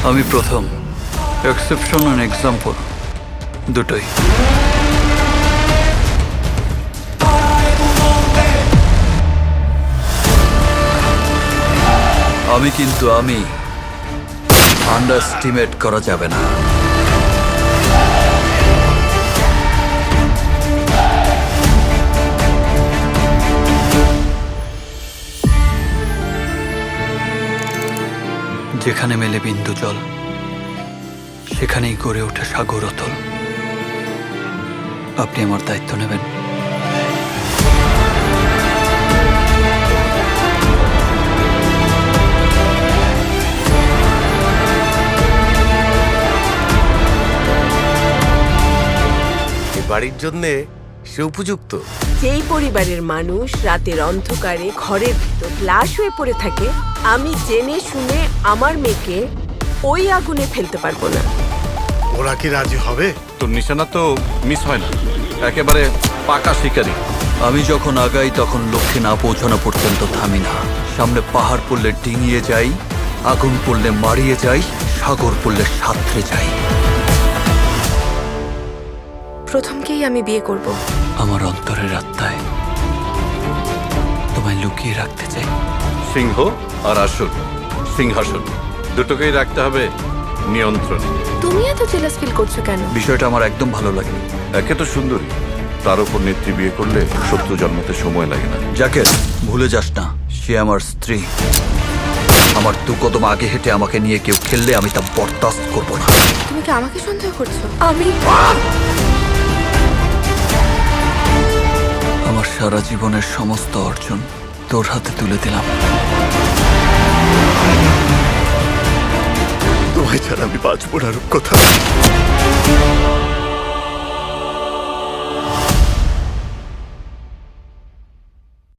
আমি প্রথম, exception and example দুটোই। কিন্তু আমি আন্ডারস্টিমেট করা যাবে না। যেখানে মেলে বিন্দু জল, সেখানেই গড়ে ওঠে সাগর অতল। আপনি আমার দায়িত্ব নেবেন? বাড়ির জন্য সে উপযুক্ত। যেই পরিবারের মানুষ রাতের অন্ধকারে ঘরের ভিতর লাশ হয়ে পড়ে থাকে, আমি জেনে শুনে আমার মেয়েকে ওই আগুনে ফেলতে পারবো না। ওরা কি রাজি হবে? তোর নিশানা তো মিস হয় না, একেবারে পাকা শিকারি। আমি যখন আগাই তখন লক্ষ্যে না পৌঁছানো পর্যন্ত থামি না। সামনে পাহাড় পড়লে ডিঙিয়ে যাই, আগুন পড়লে মারিয়ে যাই, সাগর পড়লে সাঁতরে যাই। প্রথমকেই আমি বিয়ে করব। আমার অন্তরের আত্মায় তোমায় লুকিয়ে রাখতে চাই। সিংহ আর আসন, সিংহাসন দুটোকেই রাখতে হবে নিয়ন্ত্রণে। তুমি এত জেলাস ফিল করছো কেন? বিষয়টা আমার একদম ভালো লাগে। একে তো সুন্দরী, তার উপর নেত্রী বিয়ে করলে শত্রু জন্মতে সময় লাগে না। যাকে ভুলে যাস না, সে আমার স্ত্রী। আমার দু কদম আগে হেঁটে আমাকে নিয়ে কেউ খেললে আমি তা বরদাস্ত করবো না। তুমি কি আমাকে সন্দেহ করছো? আমি আমার সারা জীবনের সমস্ত অর্জন তোর হাতে তুলে দিলাম। তোমায় ছাড়া আমি বাঁচবো না রূপকথা।